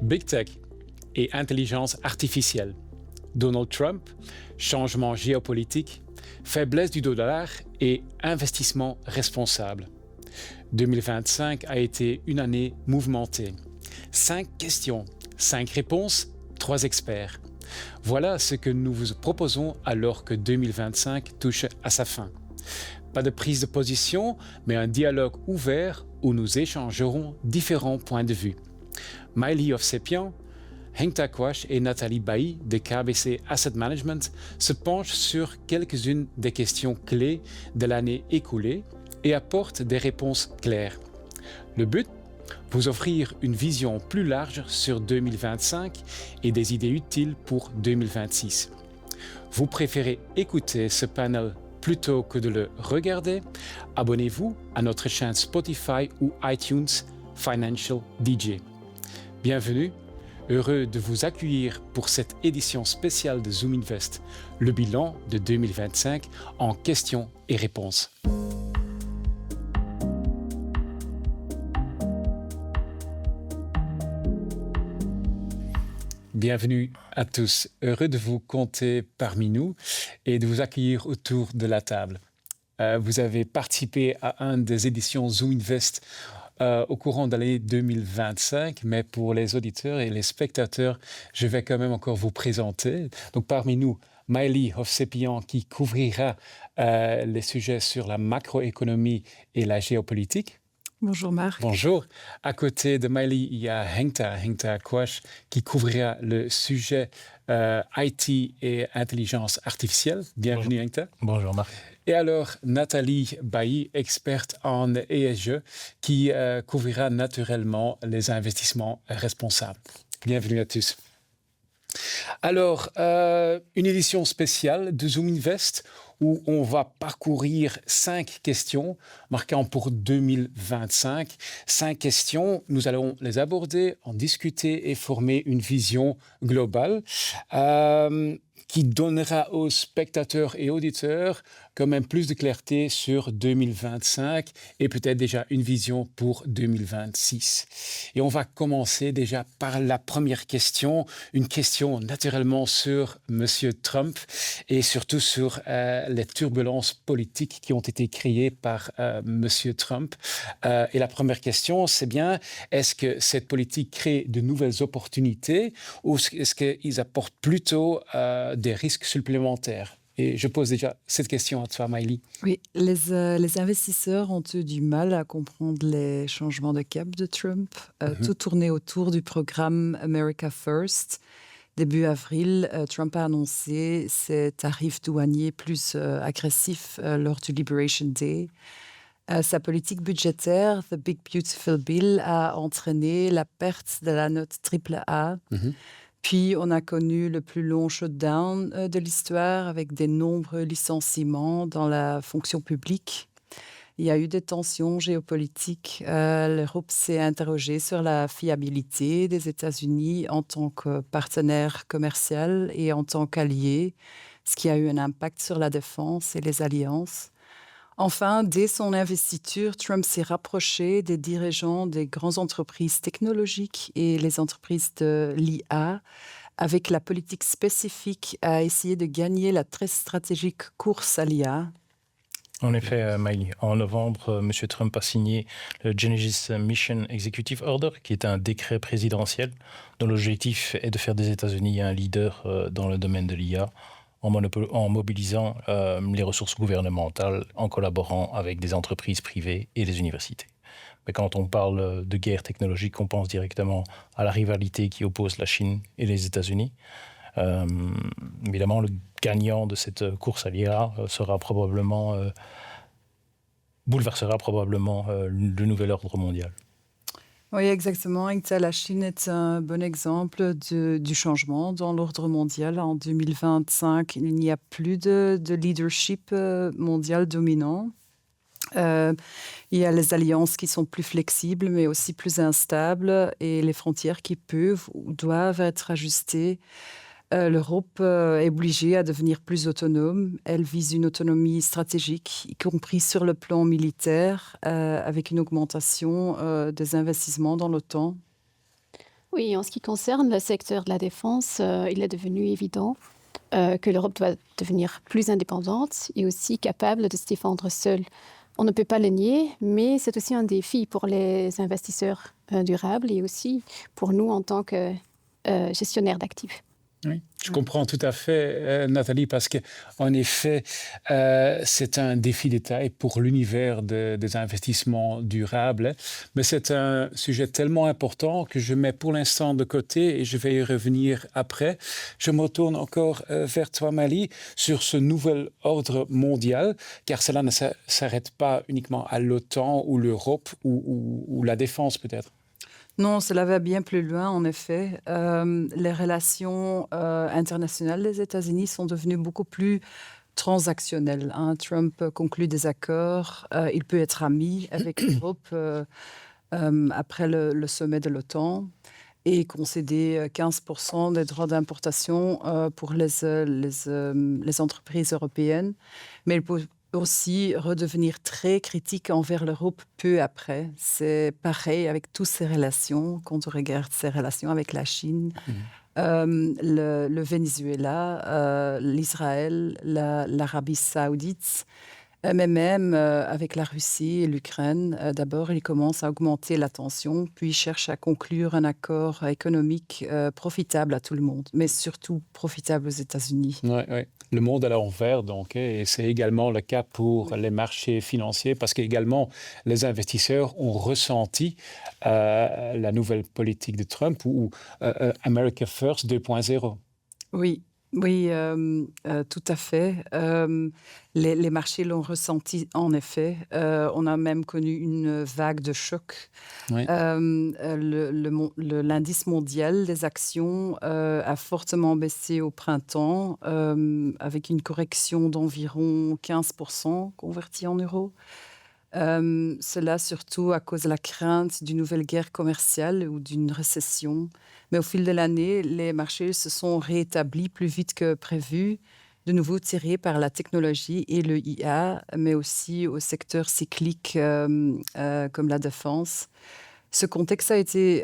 Big Tech et intelligence artificielle. Donald Trump, changement géopolitique, faiblesse du dollar et investissement responsable. 2025 a été une année mouvementée. 5 questions, 5 réponses, 3 experts. Voilà ce que nous vous proposons alors que 2025 touche à sa fin. Pas de prise de position, mais un dialogue ouvert où nous échangerons différents points de vue. Maëlie Hovsepian, Henkta Quach et Nathalie Bailly de KBC Asset Management se penchent sur quelques-unes des questions clés de l'année écoulée et apportent des réponses claires. Le but ? Vous offrir une vision plus large sur 2025 et des idées utiles pour 2026. Vous préférez écouter ce panel plutôt que de le regarder? Abonnez-vous à notre chaîne Spotify ou iTunes Financial DJ. Bienvenue, heureux de vous accueillir pour cette édition spéciale de Zoom Invest, le bilan de 2025 en questions et réponses. Bienvenue à tous, heureux de vous compter parmi nous et de vous accueillir autour de la table. Vous avez participé à une des éditions Zoom Invest au courant de l'année 2025, mais pour les auditeurs et les spectateurs, je vais quand même encore vous présenter. Donc parmi nous, Maëlie Hovsepian qui couvrira les sujets sur la macroéconomie et la géopolitique. Bonjour Marc. Bonjour. À côté de Maëlie, il y a Henkta Quach qui couvrira le sujet IT et intelligence artificielle. Bienvenue Henkta. Bonjour Marc. Et alors Nathalie Bailly, experte en ESG, qui couvrira naturellement les investissements responsables. Bienvenue à tous. Alors, une édition spéciale de Zoom Invest où on va parcourir 5 questions marquant pour 2025. 5 questions, nous allons les aborder, en discuter et former une vision globale qui donnera aux spectateurs et auditeurs quand même plus de clarté sur 2025 et peut-être déjà une vision pour 2026. Et on va commencer déjà par la première question, une question naturellement sur M. Trump et surtout sur les turbulences politiques qui ont été créées par M. Trump. Et la première question, c'est bien, est-ce que cette politique crée de nouvelles opportunités ou est-ce qu'ils apportent plutôt des risques supplémentaires? Et je pose déjà cette question à toi, Maëlie. Oui, les investisseurs ont eu du mal à comprendre les changements de cap de Trump. Tout tournait autour du programme America First. Début avril, Trump a annoncé ses tarifs douaniers plus agressifs lors du Liberation Day. Sa politique budgétaire, The Big Beautiful Bill, a entraîné la perte de la note AAA. Puis, on a connu le plus long shutdown de l'histoire avec des nombreux licenciements dans la fonction publique. Il y a eu des tensions géopolitiques. L'Europe s'est interrogée sur la fiabilité des États-Unis en tant que partenaire commercial et en tant qu'allié, ce qui a eu un impact sur la défense et les alliances. Enfin, dès son investiture, Trump s'est rapproché des dirigeants des grandes entreprises technologiques et les entreprises de l'IA avec la politique spécifique à essayer de gagner la très stratégique course à l'IA. En effet, Maëlie, en novembre, M. Trump a signé le Genesis Mission Executive Order, qui est un décret présidentiel dont l'objectif est de faire des États-Unis un leader dans le domaine de l'IA en mobilisant les ressources gouvernementales, en collaborant avec des entreprises privées et les universités. Mais quand on parle de guerre technologique, on pense directement à la rivalité qui oppose la Chine et les États-Unis. Évidemment, le gagnant de cette course à l'IA bouleversera probablement le nouvel ordre mondial. Oui, exactement. La Chine est un bon exemple du changement dans l'ordre mondial. En 2025, il n'y a plus de leadership mondial dominant. Il y a les alliances qui sont plus flexibles, mais aussi plus instables, et les frontières qui peuvent ou doivent être ajustées. L'Europe est obligée à devenir plus autonome. Elle vise une autonomie stratégique, y compris sur le plan militaire, avec une augmentation des investissements dans l'OTAN. Oui, en ce qui concerne le secteur de la défense, il est devenu évident que l'Europe doit devenir plus indépendante et aussi capable de se défendre seule. On ne peut pas le nier, mais c'est aussi un défi pour les investisseurs durables et aussi pour nous en tant que gestionnaires d'actifs. Oui, je comprends tout à fait, Nathalie, parce qu'en effet, c'est un défi de taille pour l'univers des investissements durables, mais c'est un sujet tellement important que je mets pour l'instant de côté et je vais y revenir après. Je me retourne encore vers toi, Mali, sur ce nouvel ordre mondial, car cela ne s'arrête pas uniquement à l'OTAN ou l'Europe ou la défense peut-être. Non, cela va bien plus loin, en effet. Les relations internationales des États-Unis sont devenues beaucoup plus transactionnelles, hein. Trump conclut des accords, il peut être ami avec l'Europe après le sommet de l'OTAN et concéder 15% des droits d'importation pour les entreprises européennes. Mais il peut aussi redevenir très critique envers l'Europe peu après. C'est pareil avec toutes ces relations, quand on regarde ses relations avec la Chine, le Venezuela, l'Israël, l'Arabie saoudite, mais même avec la Russie et l'Ukraine. D'abord, il commence à augmenter la tension, puis il cherche à conclure un accord économique profitable à tout le monde, mais surtout profitable aux États-Unis. Ouais, ouais. Le monde à l'envers, donc, et c'est également le cas pour les marchés financiers, parce qu'également les investisseurs ont ressenti la nouvelle politique de Trump ou America First 2.0. Oui, oui, tout à fait. Les marchés l'ont ressenti, en effet. On a même connu une vague de choc. Oui. L'indice mondial des actions a fortement baissé au printemps, avec une correction d'environ 15% convertie en euros. Cela surtout à cause de la crainte d'une nouvelle guerre commerciale ou d'une récession. Mais au fil de l'année, les marchés se sont rétablis plus vite que prévu, de nouveau tirés par la technologie et le IA, mais aussi au secteur cyclique comme la défense. Ce contexte a été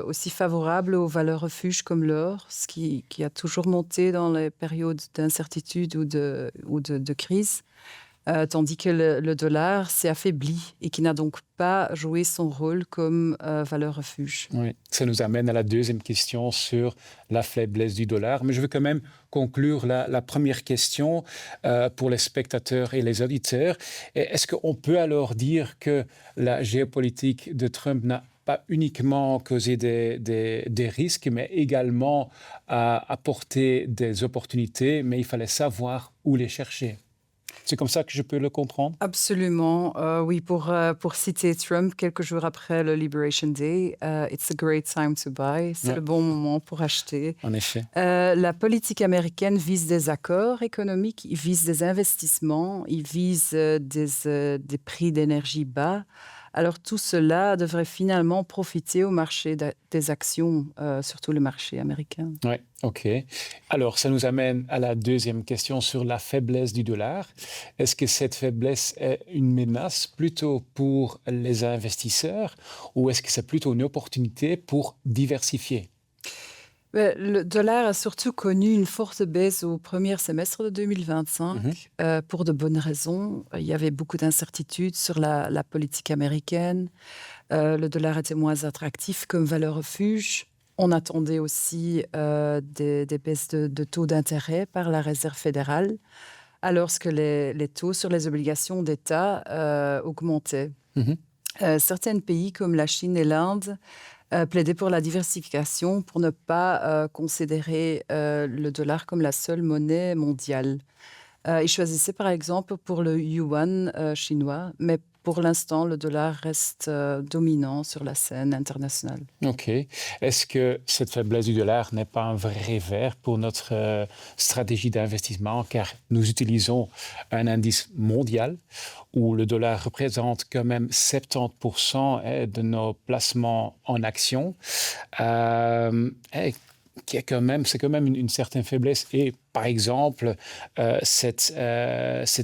aussi favorable aux valeurs refuges comme l'or, ce qui a toujours monté dans les périodes d'incertitude ou de crise. Tandis que le dollar s'est affaibli et qui n'a donc pas joué son rôle comme valeur refuge. Oui, ça nous amène à la deuxième question sur la faiblesse du dollar. Mais je veux quand même conclure la première question pour les spectateurs et les auditeurs. Est-ce qu'on peut alors dire que la géopolitique de Trump n'a pas uniquement causé des risques, mais également apporté des opportunités, mais il fallait savoir où les chercher? C'est comme ça que je peux le comprendre? Absolument. Oui, pour citer Trump, quelques jours après le Liberation Day, it's a great time to buy. C'est le bon moment pour acheter. En effet. La politique américaine vise des accords économiques, il vise des investissements, il vise des prix d'énergie bas. Alors tout cela devrait finalement profiter au marché des actions, surtout le marché américain. Oui, OK. Alors, ça nous amène à la deuxième question sur la faiblesse du dollar. Est-ce que cette faiblesse est une menace plutôt pour les investisseurs ou est-ce que c'est plutôt une opportunité pour diversifier? Le dollar a surtout connu une forte baisse au premier semestre de 2025 pour de bonnes raisons. Il y avait beaucoup d'incertitudes sur la politique américaine. Le dollar était moins attractif comme valeur refuge. On attendait aussi des baisses de taux d'intérêt par la Réserve fédérale, alors que les taux sur les obligations d'État augmentaient. Certains pays comme la Chine et l'Inde plaider pour la diversification, pour ne pas considérer le dollar comme la seule monnaie mondiale. Ils choisissaient par exemple pour le yuan chinois, mais pour l'instant, le dollar reste dominant sur la scène internationale. OK. Est-ce que cette faiblesse du dollar n'est pas un vrai revers pour notre stratégie d'investissement, car nous utilisons un indice mondial où le dollar représente quand même 70% de nos placements en actions, c'est quand même une certaine faiblesse. Et par exemple, cet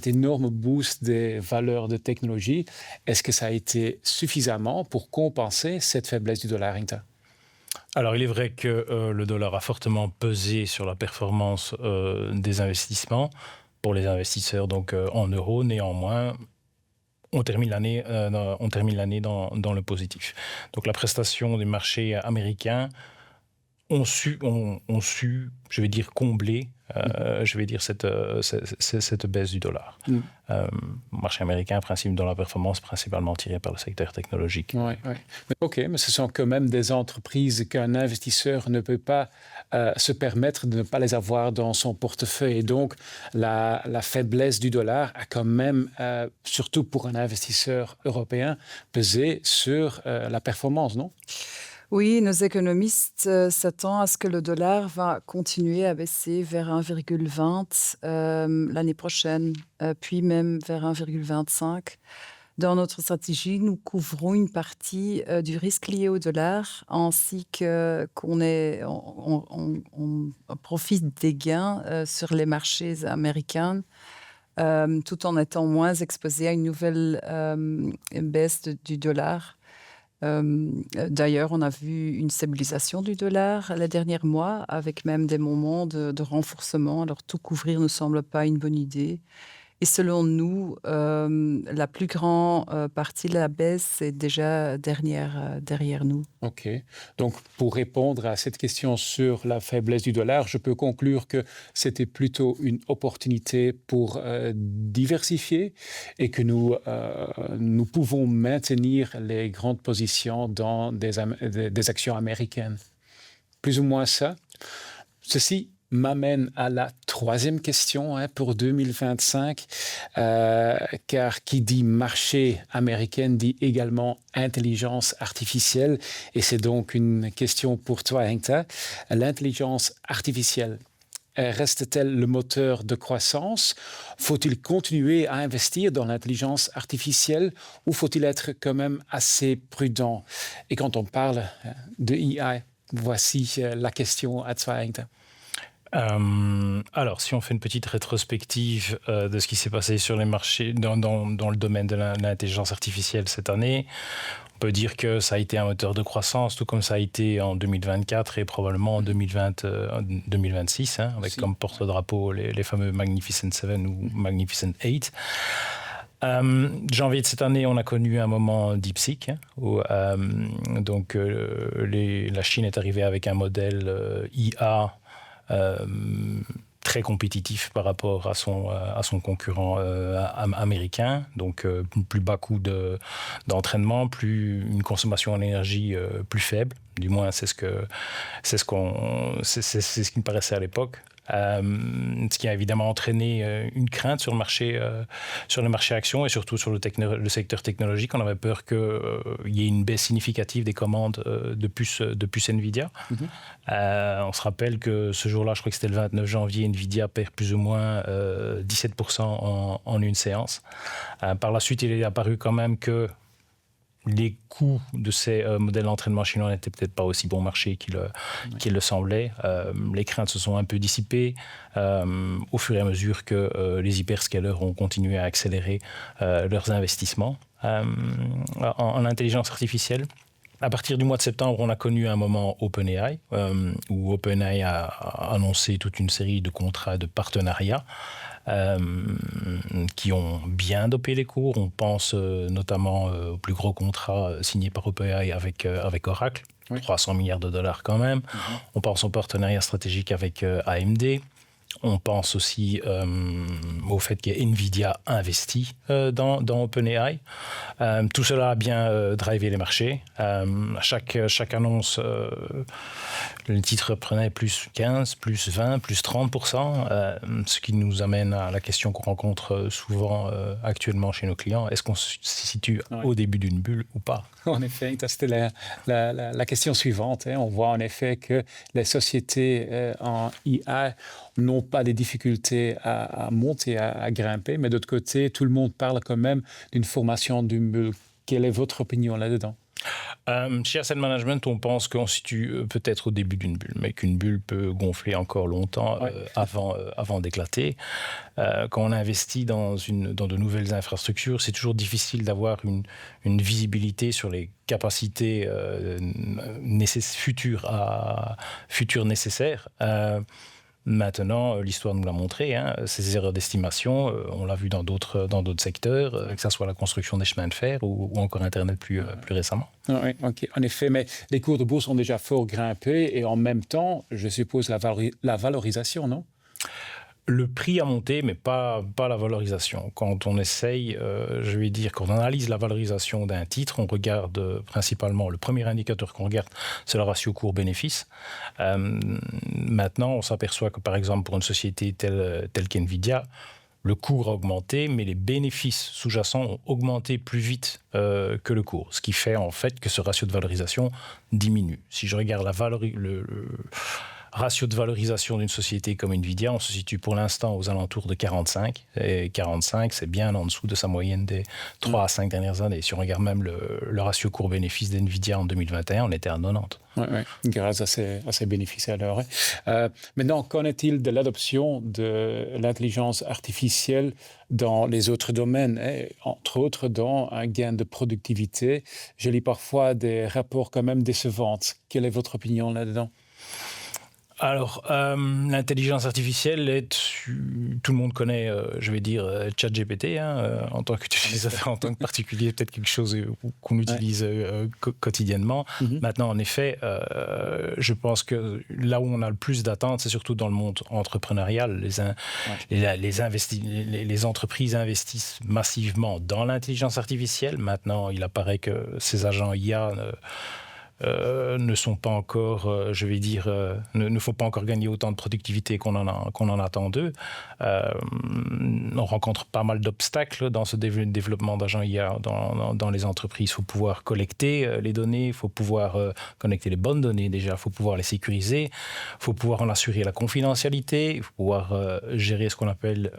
énorme boost des valeurs de technologie, est-ce que ça a été suffisamment pour compenser cette faiblesse du dollar, Inta? Alors, il est vrai que le dollar a fortement pesé sur la performance des investissements pour les investisseurs donc en euros. Néanmoins, on termine l'année dans le positif. Donc, la prestation des marchés américains ont su, je vais dire, combler cette baisse du dollar. Marché américain, principe dans la performance, principalement tiré par le secteur technologique. Oui. OK, mais ce sont quand même des entreprises qu'un investisseur ne peut pas se permettre de ne pas les avoir dans son portefeuille. Et donc, la faiblesse du dollar a quand même, surtout pour un investisseur européen, pesé sur la performance, non? Oui, nos économistes s'attendent à ce que le dollar va continuer à baisser vers 1,20 l'année prochaine, puis même vers 1,25. Dans notre stratégie, nous couvrons une partie du risque lié au dollar, ainsi qu'on profite des gains sur les marchés américains, tout en étant moins exposé à une nouvelle baisse du dollar. D'ailleurs, on a vu une stabilisation du dollar les derniers mois, avec même des moments de renforcement. Alors, tout couvrir ne semble pas une bonne idée. Et selon nous, la plus grande partie de la baisse est déjà derrière nous. OK. Donc, pour répondre à cette question sur la faiblesse du dollar, je peux conclure que c'était plutôt une opportunité pour diversifier et que nous pouvons maintenir les grandes positions dans des actions américaines. Plus ou moins ça. Ceci m'amène à la troisième question pour 2025, car qui dit marché américain dit également intelligence artificielle, et c'est donc une question pour toi, Henkta. L'intelligence artificielle, reste-t-elle le moteur de croissance? Faut-il continuer à investir dans l'intelligence artificielle ou faut-il être quand même assez prudent? Et quand on parle de AI, voici la question à toi, Henkta. Alors, si on fait une petite rétrospective de ce qui s'est passé sur les marchés dans le domaine de l'intelligence artificielle cette année, on peut dire que ça a été un moteur de croissance, tout comme ça a été en 2024 et probablement en 2026, avec comme porte-drapeau les fameux Magnificent 7 ou Magnificent 8. Janvier de cette année, on a connu un moment DeepSeek, où la Chine est arrivée avec un modèle IA très compétitif par rapport à son concurrent américain, donc plus bas coût d'entraînement, une consommation en énergie plus faible, du moins c'est ce qui me paraissait à l'époque. Ce qui a évidemment entraîné une crainte sur le marché actions et surtout sur le secteur technologique. On avait peur qu'il y ait une baisse significative des commandes de puces NVIDIA. On se rappelle que ce jour-là, je crois que c'était le 29 janvier, NVIDIA perd plus ou moins 17% en une séance. Par la suite, il est apparu quand même que les coûts de ces modèles d'entraînement chinois n'étaient peut-être pas aussi bon marché qu'il le semblait. Les craintes se sont un peu dissipées au fur et à mesure que les hyperscalers ont continué à accélérer leurs investissements en intelligence artificielle. À partir du mois de septembre, on a connu un moment OpenAI, où OpenAI a annoncé toute une série de contrats de partenariat qui ont bien dopé les cours. On pense notamment au plus gros contrat signé par OpenAI avec Oracle, 300 milliards de dollars quand même. On pense au partenariat stratégique avec AMD. On pense aussi au fait que NVIDIA investit dans OpenAI. Tout cela a bien drivé les marchés. Chaque annonce, le titre prenait plus 15, plus 20, plus 30%, ce qui nous amène à la question qu'on rencontre souvent actuellement chez nos clients. Est-ce qu'on se situe au début d'une bulle ou pas? En effet, c'était la question suivante. On voit en effet que les sociétés en IA n'ont pas des difficultés à monter, à grimper, mais d'autre côté, tout le monde parle quand même d'une formation d'une bulle. Quelle est votre opinion là-dedans? Chez Asset Management, on pense qu'on se situe peut-être au début d'une bulle, mais qu'une bulle peut gonfler encore longtemps avant d'éclater. Quand on investit dans de nouvelles infrastructures, c'est toujours difficile d'avoir une visibilité sur les capacités futures nécessaires. Maintenant, l'histoire nous l'a montré, ces erreurs d'estimation, on l'a vu dans d'autres secteurs, que ce soit la construction des chemins de fer ou encore Internet plus récemment. Oui, okay. En effet, mais les cours de bourse ont déjà fort grimpé et en même temps, je suppose, la valorisation, non ? Le prix a monté, mais pas la valorisation. Quand on essaye, quand on analyse la valorisation d'un titre, on regarde principalement, le premier indicateur qu'on regarde, c'est le ratio cours-bénéfice. Maintenant, on s'aperçoit que, par exemple, pour une société telle qu'NVIDIA, le cours a augmenté, mais les bénéfices sous-jacents ont augmenté plus vite que le cours, ce qui fait en fait que ce ratio de valorisation diminue. Si je regarde le ratio de valorisation d'une société comme NVIDIA, on se situe pour l'instant aux alentours de 45. Et 45, c'est bien en dessous de sa moyenne des 3 à 5 dernières années. Si on regarde même le ratio cours-bénéfice d'NVIDIA en 2021, on était à 90. Oui, grâce à ces bénéfices alors. Maintenant, qu'en est-il de l'adoption de l'intelligence artificielle dans les autres domaines, entre autres dans un gain de productivité? Je lis parfois des rapports quand même décevants. Quelle est votre opinion là-dedans ? Alors, l'intelligence artificielle tout le monde connaît, ChatGPT, en tant qu'utilisateur, en tant que particulier, peut-être quelque chose qu'on utilise quotidiennement. Mm-hmm. Maintenant, en effet, je pense que là où on a le plus d'attentes, c'est surtout dans le monde entrepreneurial. Les entreprises investissent massivement dans l'intelligence artificielle. Maintenant, il apparaît que ces agents IA ne sont pas encore, ne font pas encore gagner autant de productivité qu'on en attend d'eux. On rencontre pas mal d'obstacles dans ce développement d'agents IA dans les entreprises. Il faut pouvoir collecter les données, il faut pouvoir connecter les bonnes données déjà, il faut pouvoir les sécuriser, il faut pouvoir en assurer la confidentialité, il faut pouvoir gérer ce qu'on appelle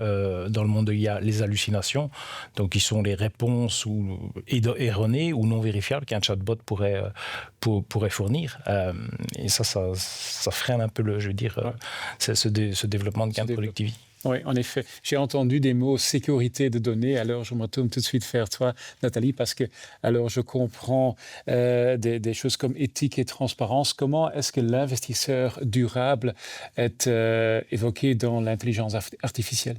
dans le monde de l'IA les hallucinations, donc qui sont les réponses erronées ou non vérifiables qu'un chatbot pourrait fournir. Et ça freine un peu ce développement de gain de productivité. Oui, en effet. J'ai entendu des mots sécurité de données. Alors, je me retourne tout de suite vers toi, Nathalie, parce que alors je comprends des choses comme éthique et transparence. Comment est-ce que l'investisseur durable est évoqué dans l'intelligence artificielle ?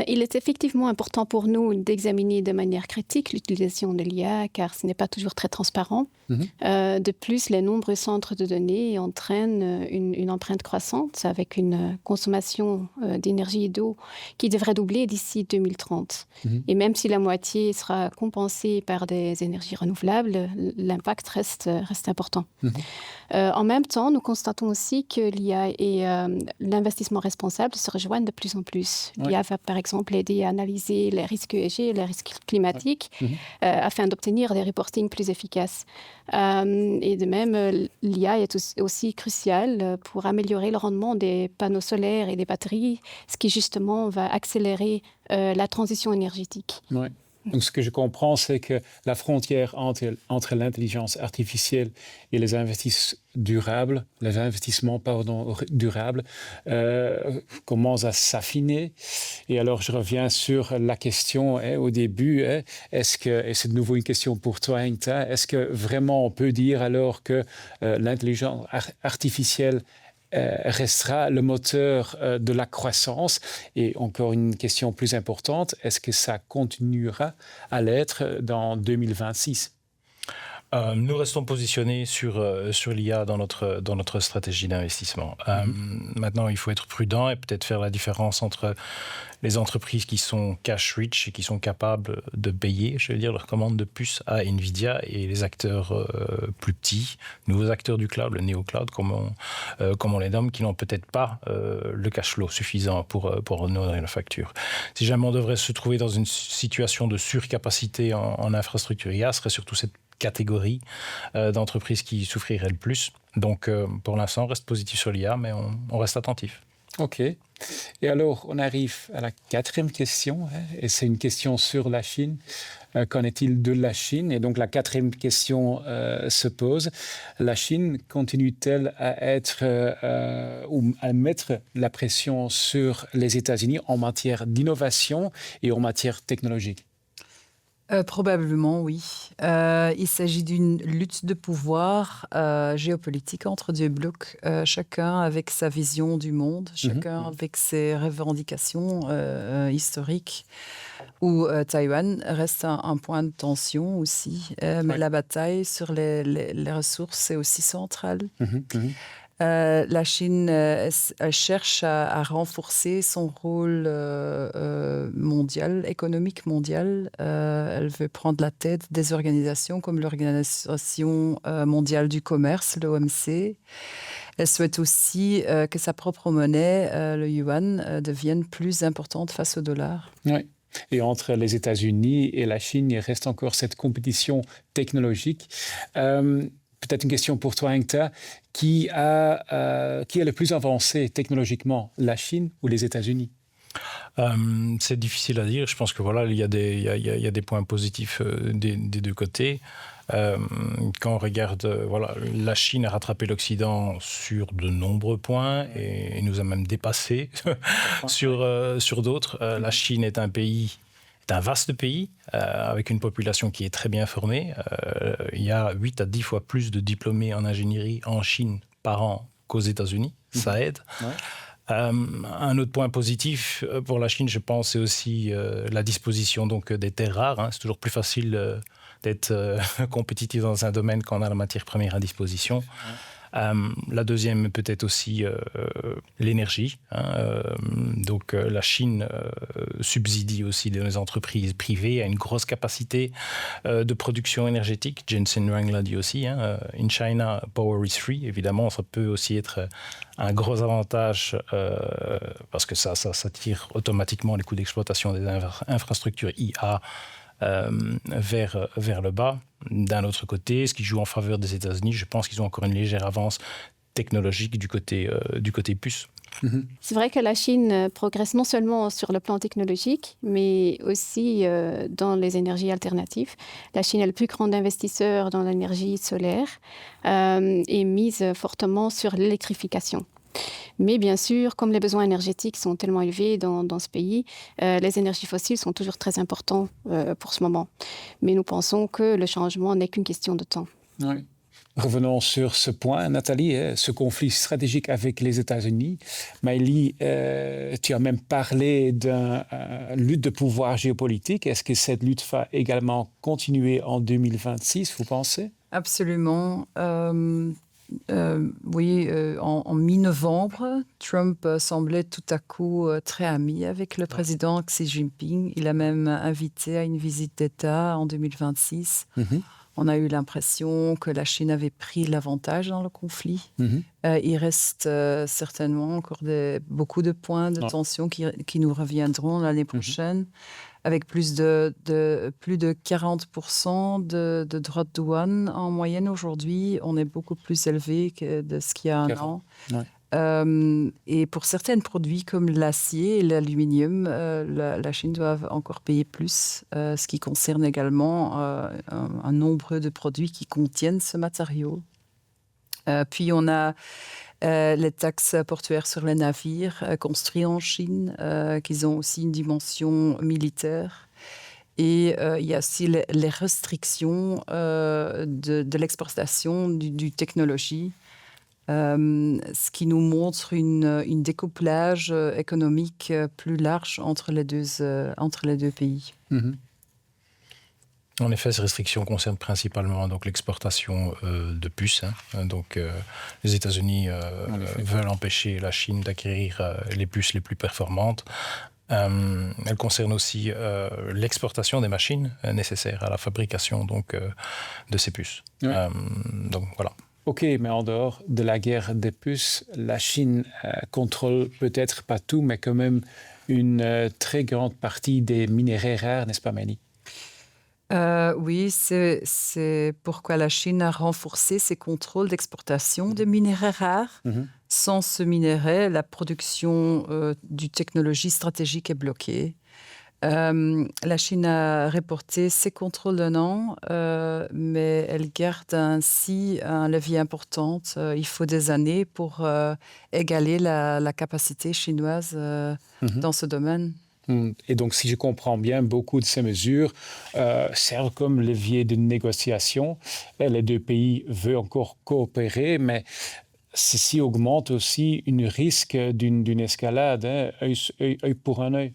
Il est effectivement important pour nous d'examiner de manière critique l'utilisation de l'IA, car ce n'est pas toujours très transparent. Mm-hmm. De plus, les nombreux centres de données entraînent une empreinte croissante avec une consommation d'énergie et d'eau qui devrait doubler d'ici 2030. Mm-hmm. Et même si la moitié sera compensée par des énergies renouvelables, l'impact reste important. Mm-hmm. En même temps, nous constatons aussi que l'IA et l'investissement responsable se rejoignent de plus en plus. Ouais. L'IA va par exemple aider à analyser les risques ESG et les risques climatiques afin d'obtenir des reportings plus efficaces. Et de même, l'IA est aussi cruciale pour améliorer le rendement des panneaux solaires et des batteries, ce qui justement va accélérer la transition énergétique. Ouais. Donc, ce que je comprends, c'est que la frontière entre l'intelligence artificielle et les investissements durables commence à s'affiner. Et alors, je reviens sur la question au début. Est-ce que, et c'est de nouveau une question pour toi, Henkta, est-ce que vraiment on peut dire alors que l'intelligence artificielle restera le moteur de la croissance? Et encore une question plus importante, est-ce que ça continuera à l'être dans 2026? Nous restons positionnés sur l'IA dans notre stratégie d'investissement. Maintenant, il faut être prudent et peut-être faire la différence entre les entreprises qui sont cash-rich et qui sont capables de payer, leur commande de puces à NVIDIA, et les acteurs plus petits, nouveaux acteurs du cloud, le néo-cloud, comme on les nomme, qui n'ont peut-être pas le cash flow suffisant pour honorer la facture. Si jamais on devrait se trouver dans une situation de surcapacité en infrastructure IA, ce serait surtout cette catégorie d'entreprises qui souffriraient le plus. Donc, pour l'instant, on reste positif sur l'IA, mais on reste attentif. OK. Et alors, on arrive à la 4e question, et c'est une question sur la Chine. Qu'en est-il de la Chine? Et donc, la 4e question se pose. La Chine continue-t-elle à être ou à mettre la pression sur les États-Unis en matière d'innovation et en matière technologique? Probablement, oui. Il s'agit d'une lutte de pouvoir géopolitique entre deux blocs, chacun avec sa vision du monde, chacun avec ses revendications historiques, où Taïwan reste un point de tension aussi. Mais la bataille sur les ressources est aussi centrale. La Chine cherche à renforcer son rôle mondial, économique mondial. Elle veut prendre la tête des organisations comme l'Organisation mondiale du commerce, l'OMC. Elle souhaite aussi que sa propre monnaie, le yuan, devienne plus importante face au dollar. Oui. Et entre les États-Unis et la Chine, il reste encore cette compétition technologique. Peut-être une question pour toi, Engta. Qui est le plus avancé technologiquement, la Chine ou les États-Unis? C'est difficile à dire. Je pense que voilà, il y a des points positifs des deux côtés. Quand on regarde, voilà, la Chine a rattrapé l'Occident sur de nombreux points et nous a même dépassés sur d'autres. La Chine est un vaste pays avec une population qui est très bien formée. Il y a 8 à 10 fois plus de diplômés en ingénierie en Chine par an qu'aux États-Unis. Ça aide. Ouais. Un autre point positif pour la Chine, je pense, c'est aussi la disposition donc, des terres rares. C'est toujours plus facile d'être compétitif dans un domaine quand on a la matière première à disposition. La deuxième, peut-être aussi l'énergie. Donc la Chine subsidie aussi les entreprises privées, a une grosse capacité de production énergétique. Jensen Huang l'a dit aussi. In China, power is free. Évidemment, ça peut aussi être un gros avantage parce que ça tire automatiquement les coûts d'exploitation des infrastructures IA vers le bas. D'un autre côté, ce qui joue en faveur des États-Unis, je pense qu'ils ont encore une légère avance technologique du côté puce. C'est vrai que la Chine progresse non seulement sur le plan technologique, mais aussi dans les énergies alternatives. La Chine est le plus grand investisseur dans l'énergie solaire et mise fortement sur l'électrification. Mais bien sûr, comme les besoins énergétiques sont tellement élevés dans ce pays, les énergies fossiles sont toujours très importantes pour ce moment. Mais nous pensons que le changement n'est qu'une question de temps. Oui. Revenons sur ce point, Nathalie, ce conflit stratégique avec les États-Unis. Maëlie, tu as même parlé d'une lutte de pouvoir géopolitique. Est-ce que cette lutte va également continuer en 2026, vous pensez? Absolument. Oui, en mi-novembre, Trump semblait tout à coup très ami avec le président Xi Jinping. Il a même invité à une visite d'État en 2026. On a eu l'impression que la Chine avait pris l'avantage dans le conflit. Il reste certainement encore beaucoup de points de tension qui nous reviendront l'année prochaine, avec plus de 40% de droits de douane en moyenne aujourd'hui. On est beaucoup plus élevé que de ce qu'il y a un an. Ouais. Et pour certains produits comme l'acier et l'aluminium, la Chine doit encore payer plus, ce qui concerne également un nombre de produits qui contiennent ce matériau. Puis on a les taxes portuaires sur les navires construits en Chine, qui ont aussi une dimension militaire. Et il y a aussi les restrictions de l'exportation du technologie. Ce qui nous montre une découplage économique plus large entre les deux pays. En effet, ces restrictions concernent principalement donc, l'exportation de puces. Donc, les États-Unis veulent empêcher la Chine d'acquérir les puces les plus performantes. Elle concerne aussi l'exportation des machines nécessaires à la fabrication donc, de ces puces. Oui. Donc, voilà. OK, mais en dehors de la guerre des puces, la Chine contrôle peut-être pas tout, mais quand même une très grande partie des minéraux rares, n'est-ce pas, Maëlie? Oui, c'est pourquoi la Chine a renforcé ses contrôles d'exportation de minéraux rares. Sans ce minerai, la production d'une technologie stratégique est bloquée. La Chine a reporté ses contrôles d'un an, mais elle garde ainsi un levier important. Il faut des années pour égaler la capacité chinoise dans ce domaine. Et donc, si je comprends bien, beaucoup de ces mesures servent comme levier de négociation. Les deux pays veulent encore coopérer, mais ceci augmente aussi un risque d'une escalade, œil pour un œil.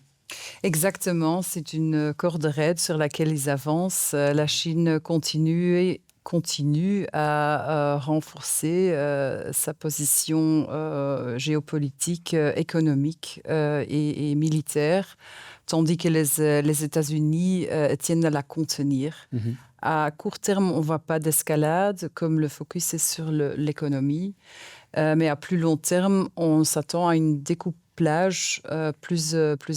Exactement, c'est une corde raide sur laquelle ils avancent. La Chine continue à renforcer sa position géopolitique, économique et militaire, tandis que les États-Unis tiennent à la contenir. Mm-hmm. À court terme, on ne voit pas d'escalade, comme le focus est sur l'économie. Mais à plus long terme, on s'attend à une découpe plus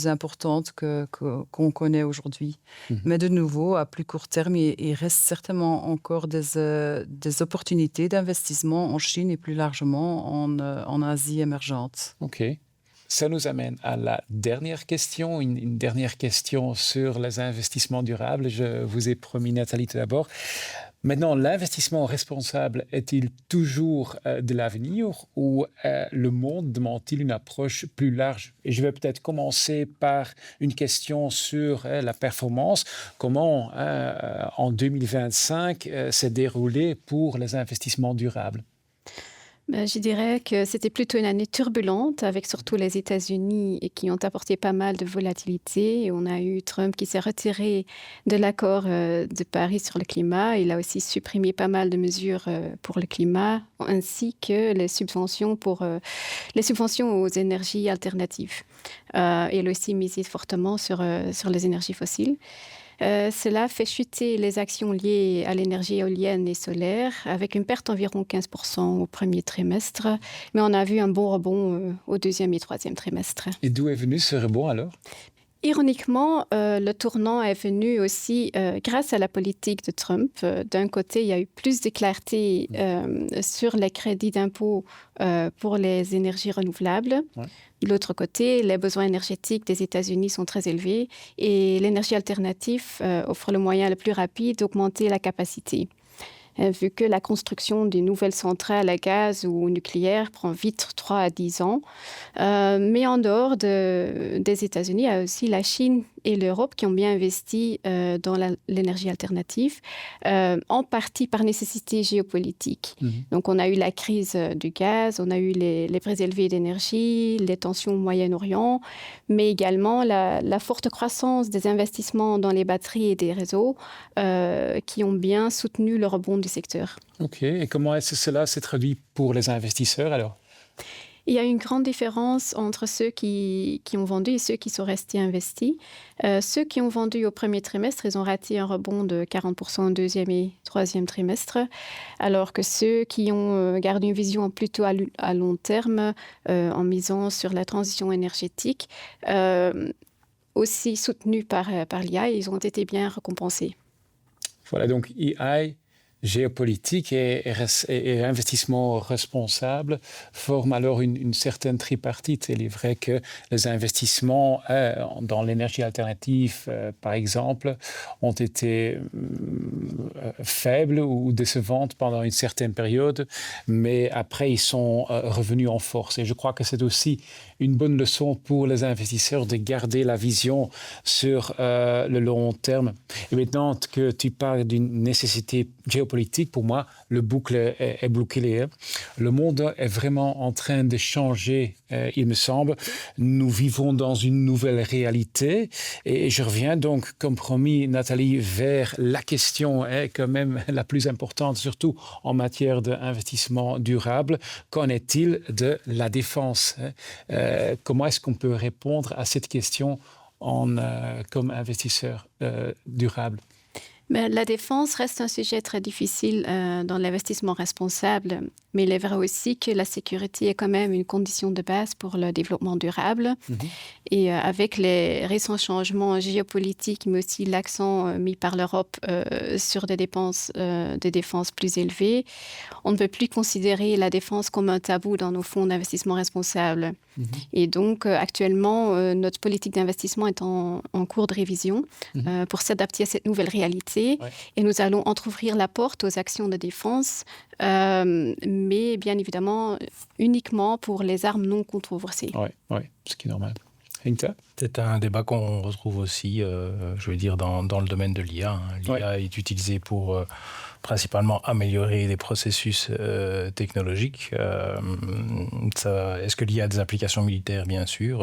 importante qu'on connaît aujourd'hui. Mm-hmm. Mais de nouveau, à plus court terme, il reste certainement encore des opportunités d'investissement en Chine et plus largement en Asie émergente. OK. Ça nous amène à la dernière question, une dernière question sur les investissements durables. Je vous ai promis, Nathalie, tout d'abord. Maintenant, l'investissement responsable est-il toujours de l'avenir ou le monde demande-t-il une approche plus large? Et je vais peut-être commencer par une question sur la performance. Comment, en 2025, s'est déroulé pour les investissements durables? Je dirais que c'était plutôt une année turbulente, avec surtout les États-Unis qui ont apporté pas mal de volatilité. On a eu Trump qui s'est retiré de l'accord de Paris sur le climat. Il a aussi supprimé pas mal de mesures pour le climat, ainsi que les subventions aux énergies alternatives. Il a aussi misé fortement sur les énergies fossiles. Cela fait chuter les actions liées à l'énergie éolienne et solaire, avec une perte d'environ 15% au premier trimestre. Mais on a vu un bon rebond au deuxième et troisième trimestre. Et d'où est venu ce rebond alors? Ironiquement, le tournant est venu aussi grâce à la politique de Trump. D'un côté, il y a eu plus de clarté sur les crédits d'impôt pour les énergies renouvelables. Ouais. De l'autre côté, les besoins énergétiques des États-Unis sont très élevés et l'énergie alternative offre le moyen le plus rapide d'augmenter la capacité. Vu que la construction d'une nouvelle centrale à gaz ou nucléaire prend vite 3 à 10 ans. Mais en dehors des États-Unis, il y a aussi la Chine et l'Europe qui ont bien investi dans l'énergie alternative, en partie par nécessité géopolitique. Mmh. Donc, on a eu la crise du gaz, on a eu les prix élevés d'énergie, les tensions au Moyen-Orient, mais également la forte croissance des investissements dans les batteries et des réseaux qui ont bien soutenu le rebond du secteur. OK. Et comment est-ce que cela s'est traduit pour les investisseurs alors? Il y a une grande différence entre ceux qui ont vendu et ceux qui sont restés investis. Ceux qui ont vendu au premier trimestre, ils ont raté un rebond de 40% au deuxième et troisième trimestre, alors que ceux qui ont gardé une vision plutôt à long terme, en misant sur la transition énergétique, aussi soutenus par l'IA, ils ont été bien récompensés. Voilà, donc EI, géopolitique et investissement responsable forment alors une certaine tripartite. Il est vrai que les investissements dans l'énergie alternative, par exemple, ont été faibles ou décevantes pendant une certaine période, mais après, ils sont revenus en force. Et je crois que c'est aussi une bonne leçon pour les investisseurs de garder la vision sur le long terme. Et maintenant que tu parles d'une nécessité géopolitique, pour moi, le boucle est bouclé. Le monde est vraiment en train de changer, il me semble. Nous vivons dans une nouvelle réalité. Et je reviens donc, comme promis, Nathalie, vers la question quand même la plus importante, surtout en matière d'investissement durable. Qu'en est-il de la défense? Comment est-ce qu'on peut répondre à cette question comme investisseur durable? La défense reste un sujet très difficile dans l'investissement responsable, Mais il est vrai aussi que la sécurité est quand même une condition de base pour le développement durable. Et avec les récents changements géopolitiques, mais aussi l'accent mis par l'Europe sur des dépenses de défense plus élevées, on ne peut plus considérer la défense comme un tabou dans nos fonds d'investissement responsables. Et donc, actuellement, notre politique d'investissement est en cours de révision pour s'adapter à cette nouvelle réalité. Ouais. Et nous allons entrouvrir la porte aux actions de défense, mais bien évidemment, uniquement pour les armes non controversées. Oui, ce qui est normal. C'est un débat qu'on retrouve aussi, je veux dire, dans le domaine de l'IA. L'IA est utilisée pour principalement améliorer les processus technologiques. Est-ce que l'IA a des applications militaires? Bien sûr.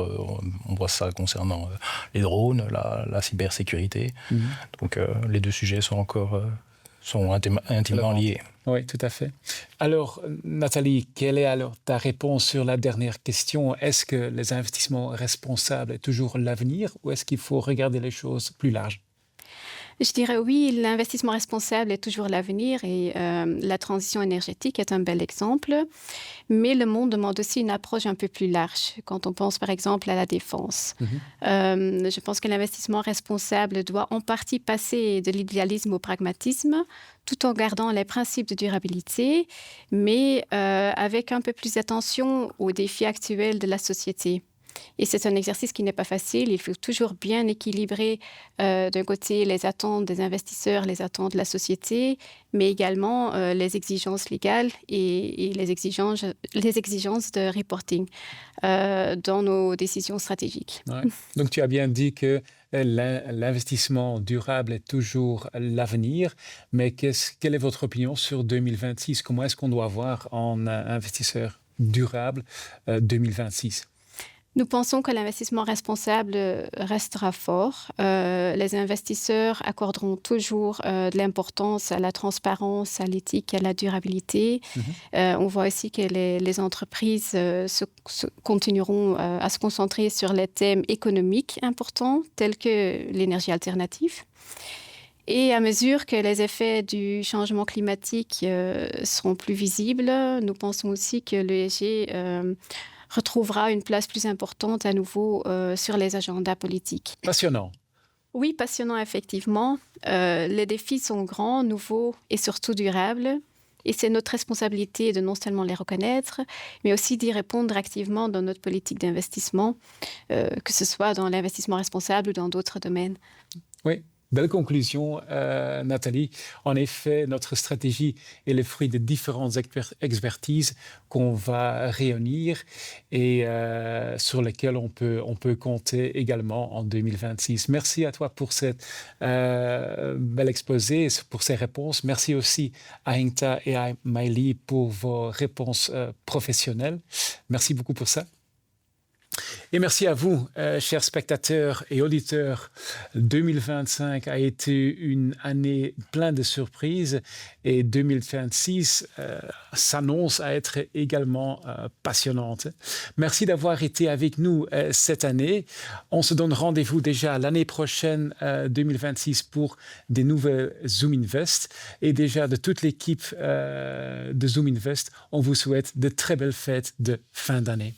On voit ça concernant les drones, la cybersécurité. Donc les deux sujets sont intimement liés. Oui, tout à fait. Alors, Nathalie, quelle est alors ta réponse sur la dernière question? Est-ce que les investissements responsables est toujours l'avenir ou est-ce qu'il faut regarder les choses plus larges? Je dirais oui, l'investissement responsable est toujours l'avenir et la transition énergétique est un bel exemple. Mais le monde demande aussi une approche un peu plus large quand on pense par exemple à la défense. Je pense que l'investissement responsable doit en partie passer de l'idéalisme au pragmatisme tout en gardant les principes de durabilité, mais avec un peu plus d'attention aux défis actuels de la société. Et c'est un exercice qui n'est pas facile. Il faut toujours bien équilibrer d'un côté les attentes des investisseurs, les attentes de la société, mais également les exigences légales et les exigences de reporting dans nos décisions stratégiques. Ouais. Donc tu as bien dit que l'investissement durable est toujours l'avenir, mais quelle est votre opinion sur 2026? Comment est-ce qu'on doit voir en investisseur durable 2026? Nous pensons que l'investissement responsable restera fort. Les investisseurs accorderont toujours de l'importance à la transparence, à l'éthique, à la durabilité. On voit aussi que les entreprises continueront à se concentrer sur les thèmes économiques importants, tels que l'énergie alternative. Et à mesure que les effets du changement climatique seront plus visibles, nous pensons aussi que l'ESG retrouvera une place plus importante à nouveau sur les agendas politiques. Passionnant. Oui, passionnant, effectivement. Les défis sont grands, nouveaux et surtout durables. Et c'est notre responsabilité de non seulement les reconnaître, mais aussi d'y répondre activement dans notre politique d'investissement, que ce soit dans l'investissement responsable ou dans d'autres domaines. Oui. Belle conclusion, Nathalie. En effet, notre stratégie est le fruit de différentes expertises qu'on va réunir et sur lesquelles on peut compter également en 2026. Merci à toi pour cette bel exposé, pour ces réponses. Merci aussi à Hinkta et à Maëlie pour vos réponses professionnelles. Merci beaucoup pour ça. Et merci à vous, chers spectateurs et auditeurs. 2025 a été une année pleine de surprises et 2026 s'annonce à être également passionnante. Merci d'avoir été avec nous cette année. On se donne rendez-vous déjà l'année prochaine, 2026, pour des nouvelles Zoom Invest. Et déjà, de toute l'équipe de Zoom Invest, on vous souhaite de très belles fêtes de fin d'année.